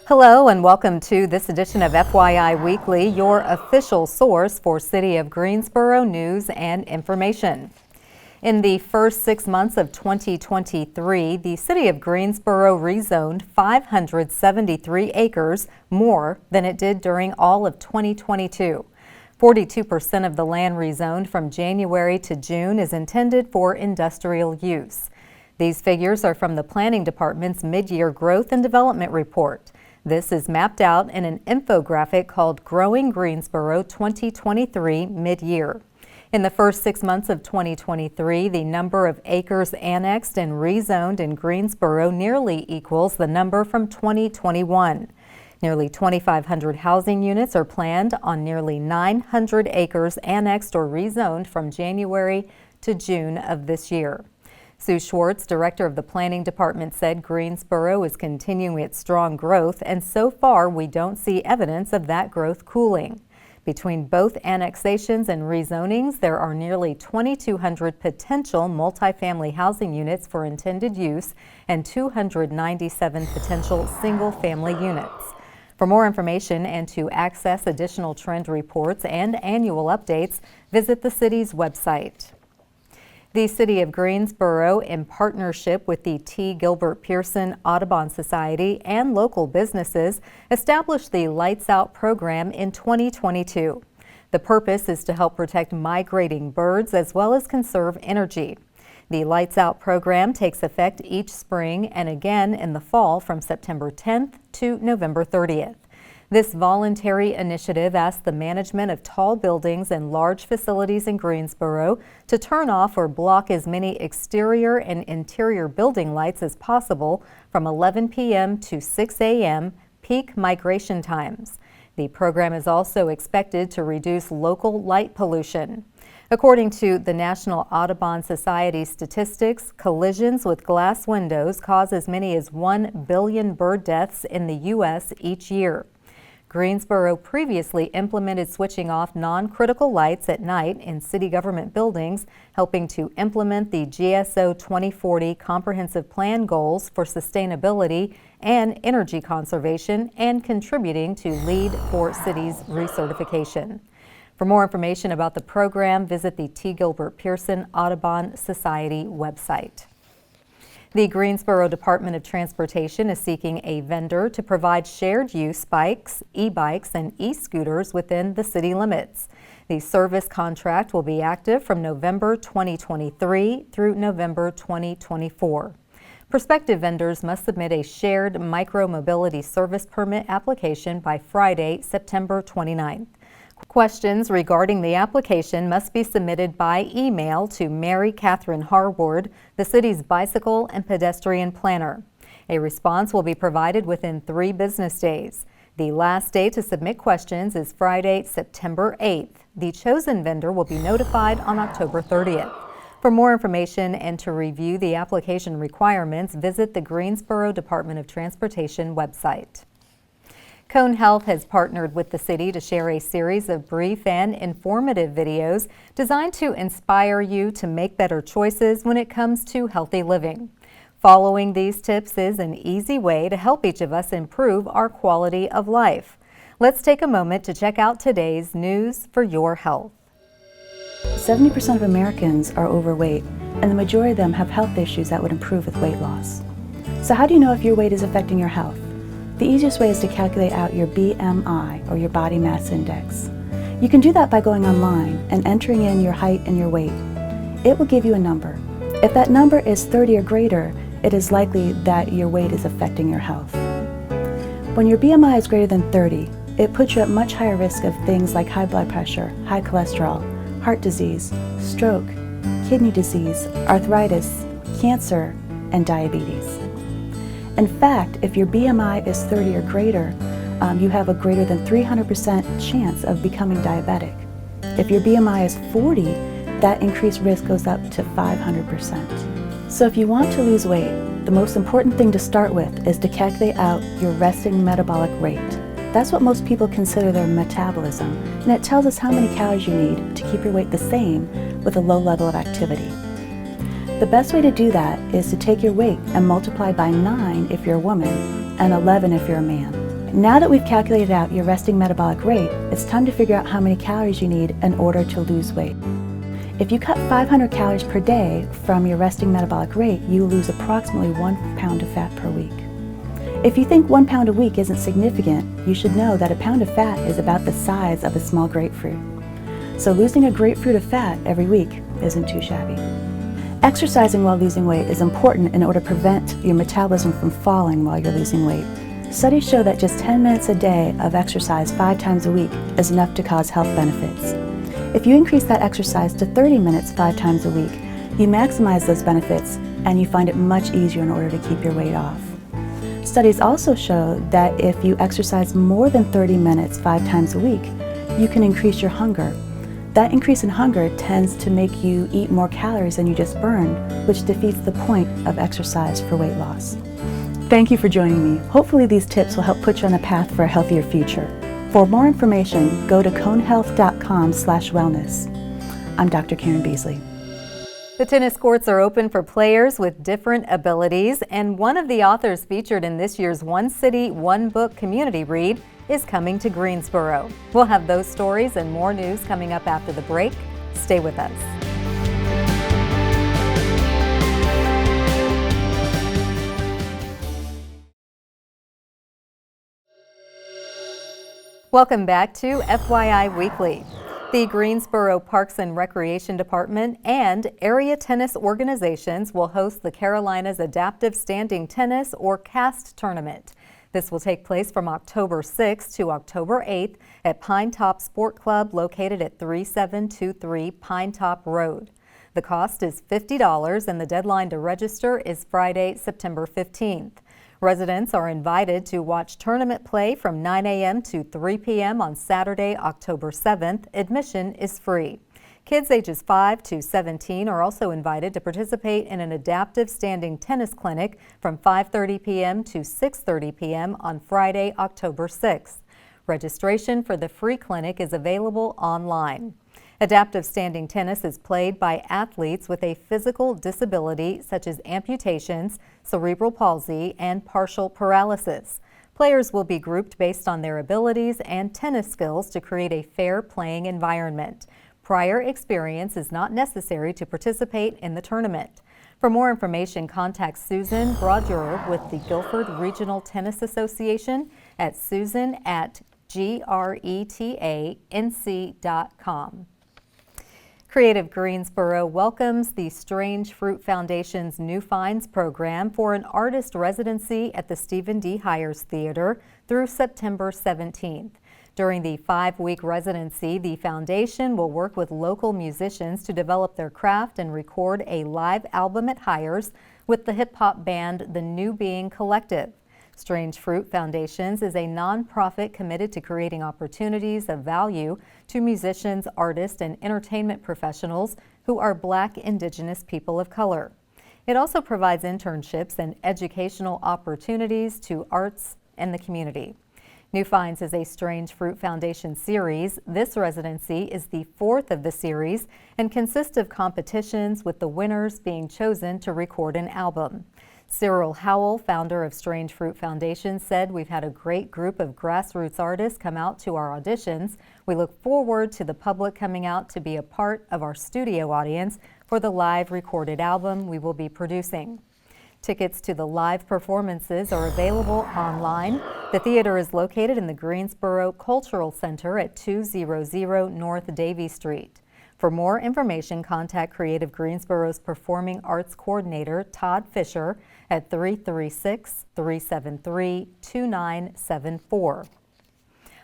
Hello and welcome to this edition of FYI Weekly, your official source for City of Greensboro news and information. In the first 6 months of 2023, the City of Greensboro rezoned 573 acres more than it did during all of 2022. 42% of the land rezoned from January to June is intended for industrial use. These figures are from the Planning Department's mid-year Growth and Development Report. This is mapped out in an infographic called Growing Greensboro 2023 Mid-Year. In the first 6 months of 2023, the number of acres annexed and rezoned in Greensboro nearly equals the number from 2021. Nearly 2,500 housing units are planned on nearly 900 acres annexed or rezoned from January to June of this year. Sue Schwartz, director of the Planning Department, said Greensboro is continuing its strong growth, and so far we don't see evidence of that growth cooling. Between both annexations and rezonings, there are nearly 2,200 potential multifamily housing units for intended use and 297 potential single-family units. For more information and to access additional trend reports and annual updates, visit the city's website. The City of Greensboro, in partnership with the T. Gilbert Pearson Audubon Society and local businesses, established the Lights Out program in 2022. The purpose is to help protect migrating birds as well as conserve energy. The Lights Out program takes effect each spring and again in the fall from September 10th to November 30th. This voluntary initiative asks the management of tall buildings and large facilities in Greensboro to turn off or block as many exterior and interior building lights as possible from 11 p.m. to 6 a.m. peak migration times. The program is also expected to reduce local light pollution. According to the National Audubon Society statistics, collisions with glass windows cause as many as 1 billion bird deaths in the U.S. each year. Greensboro previously implemented switching off non-critical lights at night in city government buildings, helping to implement the GSO 2040 Comprehensive Plan goals for sustainability and energy conservation and contributing to LEED for Cities recertification. For more information about the program, visit the T. Gilbert Pearson Audubon Society website. The Greensboro Department of Transportation is seeking a vendor to provide shared use bikes, e-bikes, and e-scooters within the city limits. The service contract will be active from November 2023 through November 2024. Prospective vendors must submit a shared micro-mobility service permit application by Friday, September 29th. Questions regarding the application must be submitted by email to Mary Catherine Harward, the city's bicycle and pedestrian planner. A response will be provided within 3 business days. The last day to submit questions is Friday, September 8th. The chosen vendor will be notified on October 30th. For more information and to review the application requirements, visit the Greensboro Department of Transportation website. Cone Health has partnered with the city to share a series of brief and informative videos designed to inspire you to make better choices when it comes to healthy living. Following these tips is an easy way to help each of us improve our quality of life. Let's take a moment to check out today's news for your health. 70% of Americans are overweight, and the majority of them have health issues that would improve with weight loss. So how do you know if your weight is affecting your health? The easiest way is to calculate out your BMI, or your body mass index. You can do that by going online and entering in your height and your weight. It will give you a number. If that number is 30 or greater, it is likely that your weight is affecting your health. When your BMI is greater than 30, it puts you at much higher risk of things like high blood pressure, high cholesterol, heart disease, stroke, kidney disease, arthritis, cancer, and diabetes. In fact, if your BMI is 30 or greater, you have a greater than 300% chance of becoming diabetic. If your BMI is 40, that increased risk goes up to 500%. So if you want to lose weight, The most important thing to start with is to calculate out your resting metabolic rate. That's what most people consider their metabolism, and it tells us how many calories you need to keep your weight the same with a low level of activity. The best way to do that is to take your weight and multiply by 9 if you're a woman and 11 if you're a man. Now that we've calculated out your resting metabolic rate, it's time to figure out how many calories you need in order to lose weight. If you cut 500 calories per day from your resting metabolic rate, you lose approximately 1 pound of fat per week. If you think 1 pound a week isn't significant, you should know that a pound of fat is about the size of a small grapefruit. So losing a grapefruit of fat every week isn't too shabby. Exercising while losing weight is important in order to prevent your metabolism from falling while you're losing weight. Studies show that just 10 minutes a day of exercise 5 times a week is enough to cause health benefits. If you increase that exercise to 30 minutes 5 times a week, you maximize those benefits and you find it much easier in order to keep your weight off. Studies also show that if you exercise more than 30 minutes 5 times a week, you can increase your hunger. That increase in hunger tends to make you eat more calories than you just burned, which defeats the point of exercise for weight loss. Thank you for joining me. Hopefully these tips will help put you on a path for a healthier future. For more information, go to conehealth.com/wellness. I'm Dr. Karen Beasley. The tennis courts are open for players with different abilities, and one of the authors featured in this year's One City, One Book community read is coming to Greensboro. We'll have those stories and more news coming up after the break. Stay with us. Welcome back to FYI Weekly. The Greensboro Parks and Recreation Department and area tennis organizations will host the Carolinas Adaptive Standing Tennis or CAST tournament. This will take place from October 6th to October 8th at Pine Top Sport Club located at 3723 Pine Top Road. The cost is $50 and the deadline to register is Friday, September 15th. Residents are invited to watch tournament play from 9 a.m. to 3 p.m. on Saturday, October 7th. Admission is free. Kids ages 5 to 17 are also invited to participate in an adaptive standing tennis clinic from 5:30 p.m. to 6:30 p.m. on Friday, October 6th. Registration for the free clinic is available online. Adaptive standing tennis is played by athletes with a physical disability such as amputations, cerebral palsy, and partial paralysis. Players will be grouped based on their abilities and tennis skills to create a fair playing environment. Prior experience is not necessary to participate in the tournament. For more information, contact Susan Brodurer with the Guilford Regional Tennis Association at susan@gretaNC.com. Creative Greensboro welcomes the Strange Fruit Foundation's New Finds program for an artist residency at the Stephen D. Hires Theater through September 17th. During the 5-week residency, the foundation will work with local musicians to develop their craft and record a live album at Hires with the hip-hop band The New Being Collective. Strange Fruit Foundations is a nonprofit committed to creating opportunities of value to musicians, artists, and entertainment professionals who are Black, Indigenous people of color. It also provides internships and educational opportunities to arts and the community. New Finds is a Strange Fruit Foundation series. This residency is the 4th of the series and consists of competitions with the winners being chosen to record an album. Cyril Howell, founder of Strange Fruit Foundation, said, "We've had a great group of grassroots artists come out to our auditions. We look forward to the public coming out to be a part of our studio audience for the live recorded album we will be producing." Tickets to the live performances are available online. The theater is located in the Greensboro Cultural Center at 200 North Davie Street. For more information, contact Creative Greensboro's Performing Arts Coordinator, Todd Fisher, at 336-373-2974.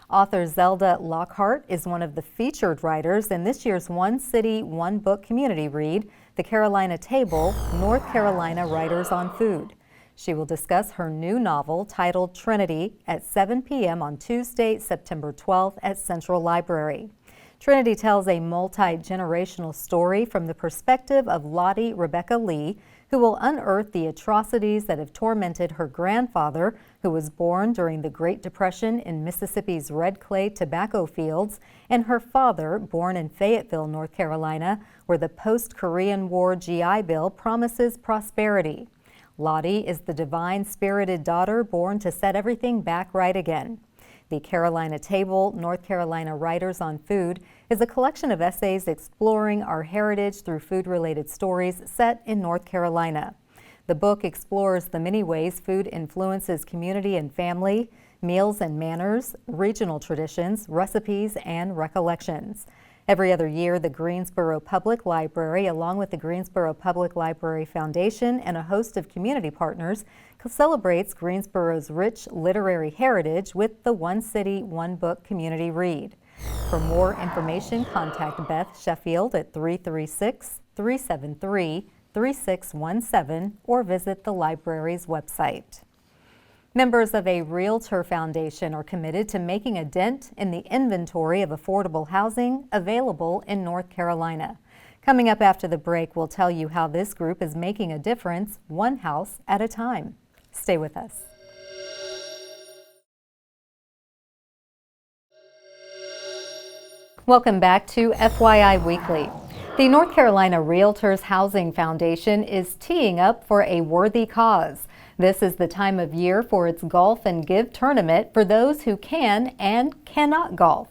Author Zelda Lockhart is one of the featured writers in this year's One City, One Book community read, The Carolina Table, North Carolina Writers on Food. She will discuss her new novel titled Trinity at 7 p.m. on Tuesday, September 12th at Central Library. Trinity tells a multi-generational story from the perspective of Lottie Rebecca Lee, who will unearth the atrocities that have tormented her grandfather, who was born during the Great Depression in Mississippi's red clay tobacco fields, and her father, born in Fayetteville, North Carolina, where the post-Korean War GI Bill promises prosperity. Lottie is the divine-spirited daughter born to set everything back right again. The Carolina Table, North Carolina Writers on Food, is a collection of essays exploring our heritage through food-related stories set in North Carolina. The book explores the many ways food influences community and family, meals and manners, regional traditions, recipes, and recollections. Every other year, the Greensboro Public Library, along with the Greensboro Public Library Foundation and a host of community partners, celebrates Greensboro's rich literary heritage with the One City, One Book Community Read. For more information, contact Beth Sheffield at 336-373-3617 or visit the library's website. Members of a Realtor Foundation are committed to making a dent in the inventory of affordable housing available in North Carolina. Coming up after the break, we'll tell you how this group is making a difference one house at a time. Stay with us. Welcome back to FYI Weekly. The North Carolina Realtors Housing Foundation is teeing up for a worthy cause. This is the time of year for its Golf and Give tournament for those who can and cannot golf.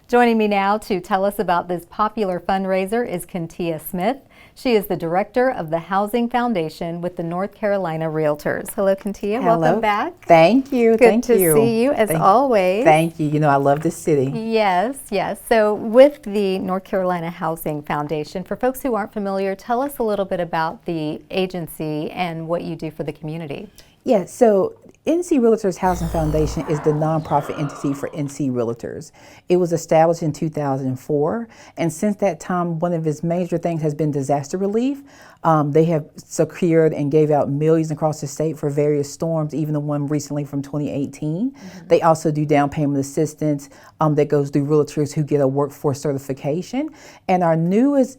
Joining me now to tell us about this popular fundraiser is Kentia Smith. She is the director of the Housing Foundation with the North Carolina Realtors. Hello, Kentia. Hello. Welcome back. Thank you. Good to see you as always. Thank you. You know, I love this city. Yes, yes. So with the North Carolina Housing Foundation, for folks who aren't familiar, tell us a little bit about the agency and what you do for the community. Yeah, so NC Realtors Housing Foundation is the nonprofit entity for NC Realtors. It was established in 2004, and since that time, one of its major things has been disaster relief. They have secured and gave out millions across the state for various storms, even the one recently from 2018. Mm-hmm. They also do down payment assistance that goes through realtors who get a workforce certification. And our newest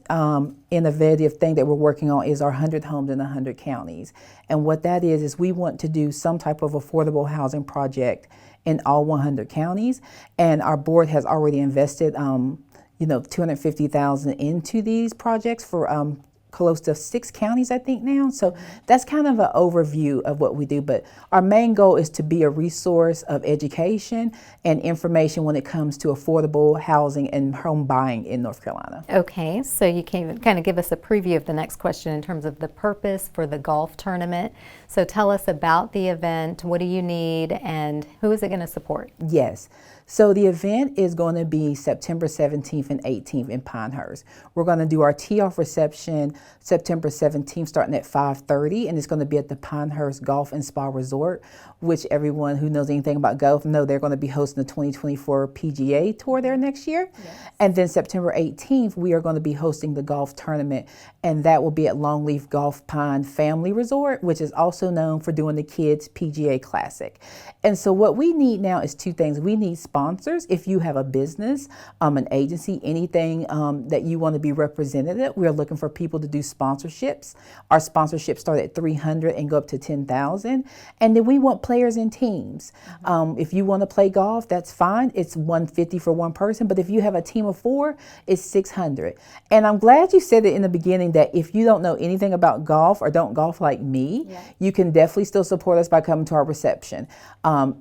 innovative thing that we're working on is our 100 homes in 100 counties. And what that is we want to do some type of affordable housing project in all 100 counties. And our board has already invested, $250,000 into these projects for close to 6 counties, I think now. So that's kind of an overview of what we do. But our main goal is to be a resource of education and information when it comes to affordable housing and home buying in North Carolina. Okay, so you can kind of give us a preview of the next question in terms of the purpose for the golf tournament. So tell us about the event, what do you need, and who is it going to support? Yes. So the event is going to be September 17th and 18th in Pinehurst. We're going to do our tee-off reception September 17th starting at 5:30, and it's going to be at the Pinehurst Golf and Spa Resort, which everyone who knows anything about golf know they're going to be hosting the 2024 PGA Tour there next year. Yes. And then September 18th, we are going to be hosting the golf tournament, and that will be at Longleaf Golf Pine Family Resort, which is also known for doing the Kids PGA Classic. And so what we need now is 2 things. We need sponsors. If you have a business, an agency, anything that you want to be represented at, we're looking for people to do sponsorships. Our sponsorships start at $300 and go up to $10,000. And then we want players in teams. Mm-hmm. If you want to play golf, that's fine. It's $150 for one person. But if you have a team of 4, it's $600. And I'm glad you said it in the beginning that if you don't know anything about golf or don't golf like me, you can definitely still support us by coming to our reception.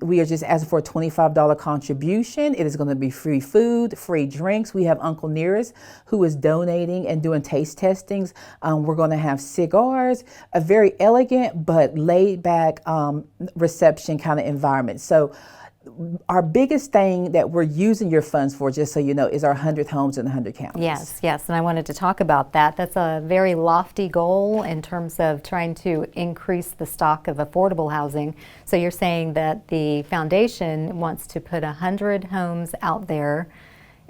We are just asking for a $25 contribution. It is going to be free food, free drinks. We have Uncle Nearest who is donating and doing taste testings. We're going to have cigars, a very elegant but laid back reception kind of environment. So our biggest thing that we're using your funds for, just so you know, is our 100 homes in 100 counties. Yes, yes, and I wanted to talk about that. That's a very lofty goal in terms of trying to increase the stock of affordable housing. So you're saying that the foundation wants to put 100 homes out there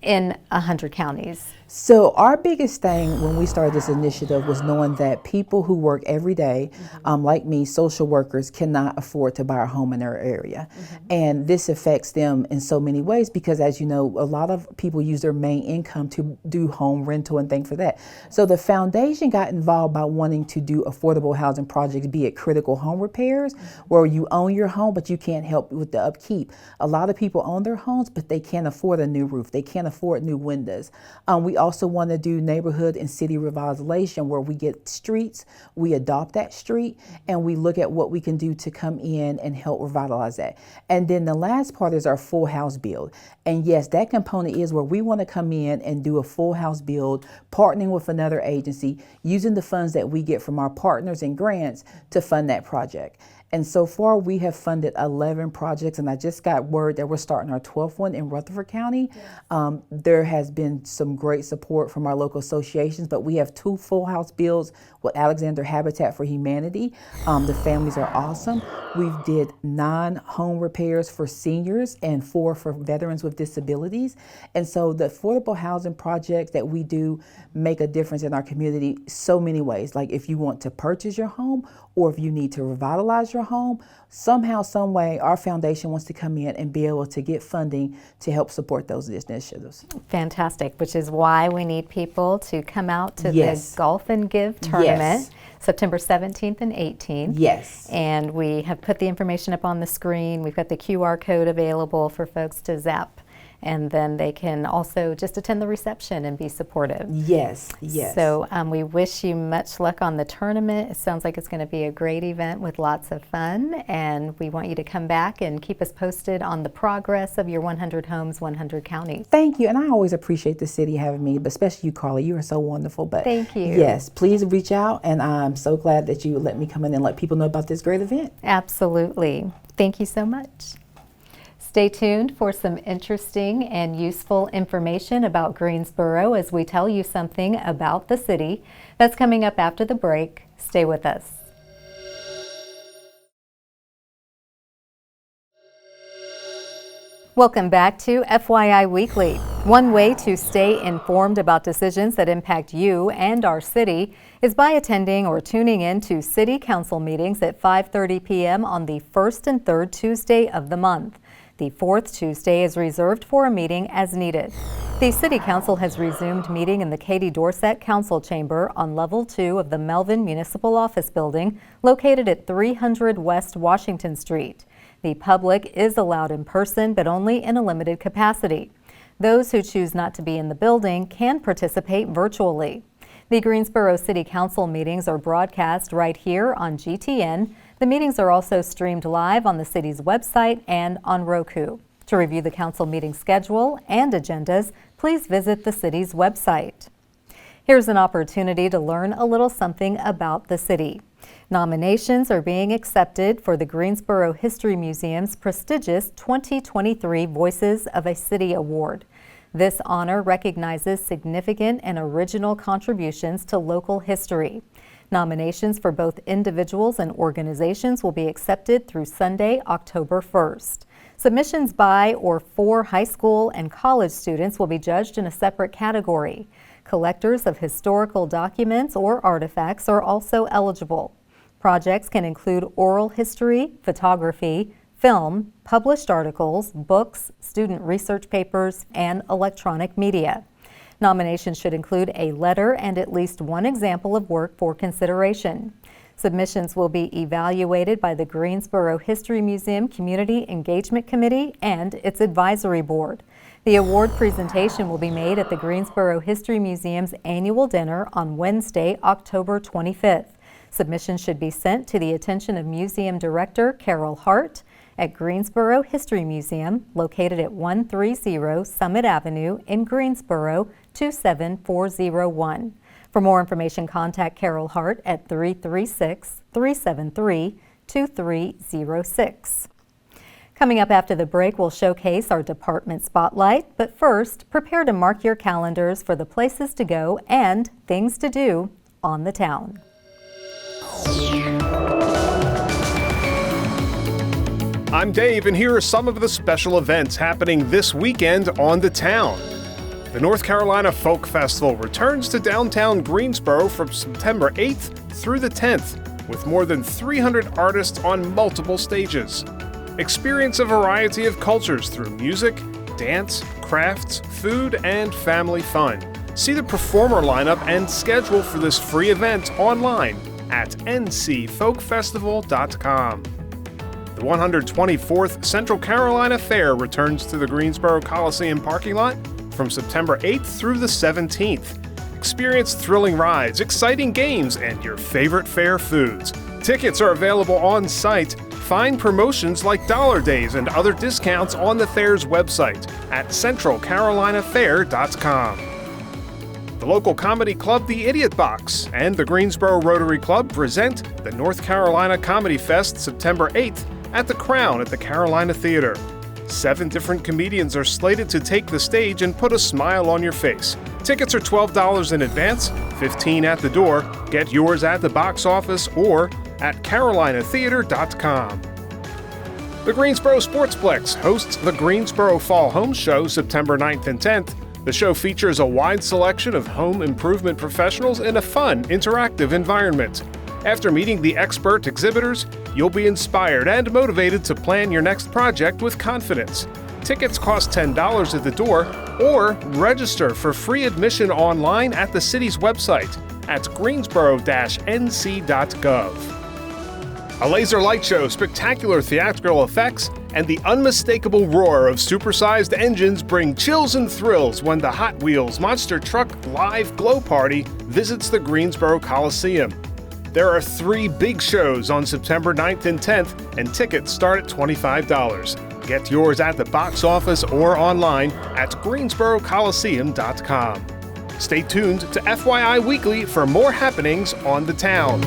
in 100 counties. So our biggest thing when we started this initiative was knowing that people who work every day, like me, social workers, cannot afford to buy a home in their area. And this affects them in so many ways because, as you know, a lot of people use their main income to do home rental and things for that. So the foundation got involved by wanting to do affordable housing projects, be it critical home repairs, where you own your home but you can't help with the upkeep. A lot of people own their homes, but they can't afford a new roof. They can't afford new windows. We also want to do neighborhood and city revitalization where we get streets, we adopt that street, and we look at what we can do to come in and help revitalize that. And then the last part is our full house build. And yes, that component is where we want to come in and do a full house build, partnering with another agency, using the funds that we get from our partners and grants to fund that project. And so far, we have funded 11 projects, and I just got word that we're starting our 12th one in Rutherford County. Yes. There has been some great support from our local associations, but we have 2 full house builds with Alexander Habitat for Humanity. The families are awesome. We did 9 home repairs for seniors and 4 for veterans with disabilities. And so the affordable housing projects that we do make a difference in our community so many ways. Like if you want to purchase your home or if you need to revitalize your home, somehow, some way, our foundation wants to come in and be able to get funding to help support those initiatives. Fantastic, which is why we need people to come out to Yes. the Golf and Give tournament. Yes. September 17th and 18th. Yes. And we have put the information up on the screen. We've got the QR code available for folks to zap. And then they can also just attend the reception and be supportive. Yes, yes. So we wish you much luck on the tournament. It sounds like it's going to be a great event with lots of fun. And we want you to come back and keep us posted on the progress of your 100 Homes, 100 Counties. Thank you. And I always appreciate the city having me, but especially you, Carla. You are so wonderful. But thank you. Yes, please reach out. And I'm so glad that you let me come in and let people know about this great event. Absolutely. Thank you so much. Stay tuned for some interesting and useful information about Greensboro as we tell you something about the city. That's coming up after the break. Stay with us. Welcome back to FYI Weekly. One way to stay informed about decisions that impact you and our city is by attending or tuning in to City Council meetings at 5:30 p.m. on the first and third Tuesday of the month. The fourth Tuesday is reserved for a meeting as needed. The City Council has resumed meeting in the Katie Dorset Council Chamber on Level 2 of the Melvin Municipal Office Building, located at 300 West Washington Street. The public is allowed in person, but only in a limited capacity. Those who choose not to be in the building can participate virtually. The Greensboro City Council meetings are broadcast right here on GTN. The meetings are also streamed live on the city's website and on Roku. To review the council meeting schedule and agendas, please visit the city's website. Here's an opportunity to learn a little something about the city. Nominations are being accepted for the Greensboro History Museum's prestigious 2023 Voices of a City Award. This honor recognizes significant and original contributions to local history. Nominations for both individuals and organizations will be accepted through Sunday, October 1st. Submissions by or for high school and college students will be judged in a separate category. Collectors of historical documents or artifacts are also eligible. Projects can include oral history, photography, film, published articles, books, student research papers, and electronic media. Nominations should include a letter and at least one example of work for consideration. Submissions will be evaluated by the Greensboro History Museum Community Engagement Committee and its advisory board. The award presentation will be made at the Greensboro History Museum's annual dinner on Wednesday, October 25th. Submissions should be sent to the attention of Museum Director Carol Hart at Greensboro History Museum, located at 130 Summit Avenue in Greensboro, 27401. For more information, contact Carol Hart at 336-373-2306. Coming up after the break, we'll showcase our department spotlight, but first, prepare to mark your calendars for the places to go and things to do on the town. I'm Dave, and here are some of the special events happening this weekend on the town. The North Carolina Folk Festival returns to downtown Greensboro from September 8th through the 10th, with more than 300 artists on multiple stages. Experience a variety of cultures through music, dance, crafts, food, and family fun. See the performer lineup and schedule for this free event online at ncfolkfestival.com. The 124th Central Carolina Fair returns to the Greensboro Coliseum parking lot from September 8th through the 17th. Experience thrilling rides, exciting games, and your favorite fair foods. Tickets are available on site. Find promotions like Dollar Days and other discounts on the fair's website at centralcarolinafair.com. The local comedy club The Idiot Box and the Greensboro Rotary Club present the North Carolina Comedy Fest September 8th at the Crown at the Carolina Theater. 7 different comedians are slated to take the stage and put a smile on your face. Tickets are $12 in advance, $15 at the door. Get yours at the box office or at carolinatheater.com. The Greensboro Sportsplex hosts the Greensboro Fall Home Show September 9th and 10th. The show features a wide selection of home improvement professionals in a fun, interactive environment. After meeting the expert exhibitors, you'll be inspired and motivated to plan your next project with confidence. Tickets cost $10 at the door, or register for free admission online at the city's website at greensboro-nc.gov. A laser light show, spectacular theatrical effects, and the unmistakable roar of supersized engines bring chills and thrills when the Hot Wheels Monster Truck Live Glow Party visits the Greensboro Coliseum. There are 3 big shows on September 9th and 10th, and tickets start at $25. Get yours at the box office or online at greensborocoliseum.com. Stay tuned to FYI Weekly for more happenings on the town.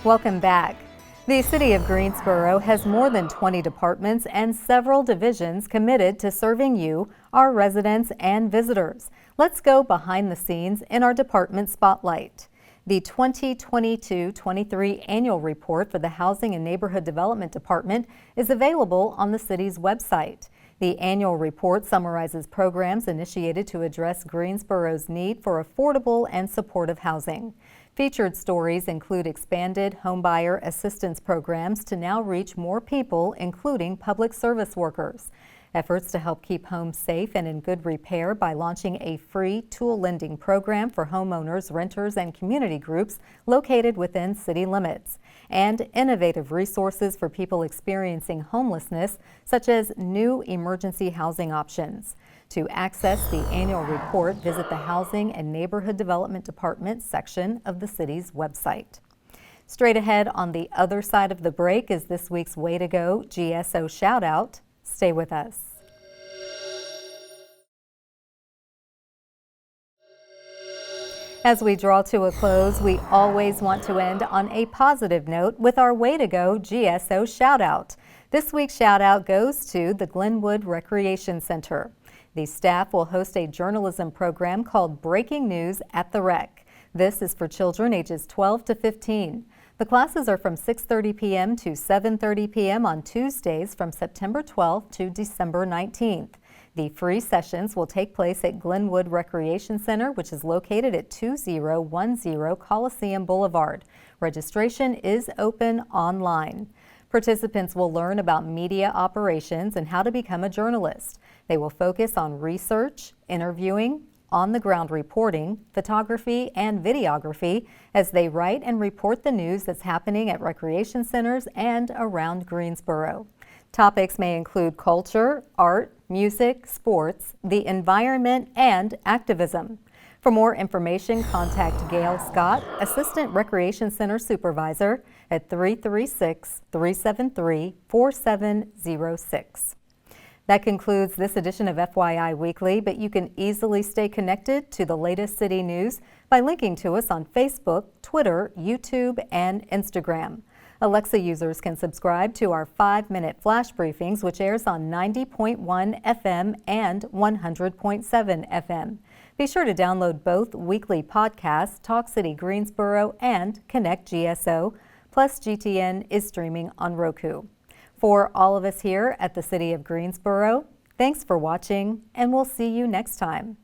Welcome back. The City of Greensboro has more than 20 departments and several divisions committed to serving you, our residents and visitors. Let's go behind the scenes in our department spotlight. The 2022-23 annual report for the Housing and Neighborhood Development Department is available on the city's website. The annual report summarizes programs initiated to address Greensboro's need for affordable and supportive housing. Featured stories include expanded homebuyer assistance programs to now reach more people, including public service workers. Efforts to help keep homes safe and in good repair by launching a free tool lending program for homeowners, renters, and community groups located within city limits. And innovative resources for people experiencing homelessness, such as new emergency housing options. To access the annual report, visit the Housing and Neighborhood Development Department section of the city's website. Straight ahead on the other side of the break is this week's Way to Go GSO Shout Out. Stay with us. As we draw to a close, we always want to end on a positive note with our Way to Go GSO Shout Out. This week's shout out goes to the Glenwood Recreation Center. The staff will host a journalism program called Breaking News at the Rec. This is for children ages 12 to 15. The classes are from 6:30 p.m. to 7:30 p.m. on Tuesdays from September 12th to December 19th. The free sessions will take place at Glenwood Recreation Center, which is located at 2010 Coliseum Boulevard. Registration is open online. Participants will learn about media operations and how to become a journalist. They will focus on research, interviewing, on-the-ground reporting, photography, and videography as they write and report the news that's happening at recreation centers and around Greensboro. Topics may include culture, art, music, sports, the environment, and activism. For more information, contact Gail Scott, Assistant Recreation Center Supervisor, at 336-373-4706. That concludes this edition of FYI Weekly, but you can easily stay connected to the latest city news by linking to us on Facebook, Twitter, YouTube, and Instagram. Alexa users can subscribe to our 5-minute flash briefings, which airs on 90.1 FM and 100.7 FM. Be sure to download both weekly podcasts, Talk City Greensboro and Connect GSO, plus GTN is streaming on Roku. For all of us here at the City of Greensboro, thanks for watching, and we'll see you next time.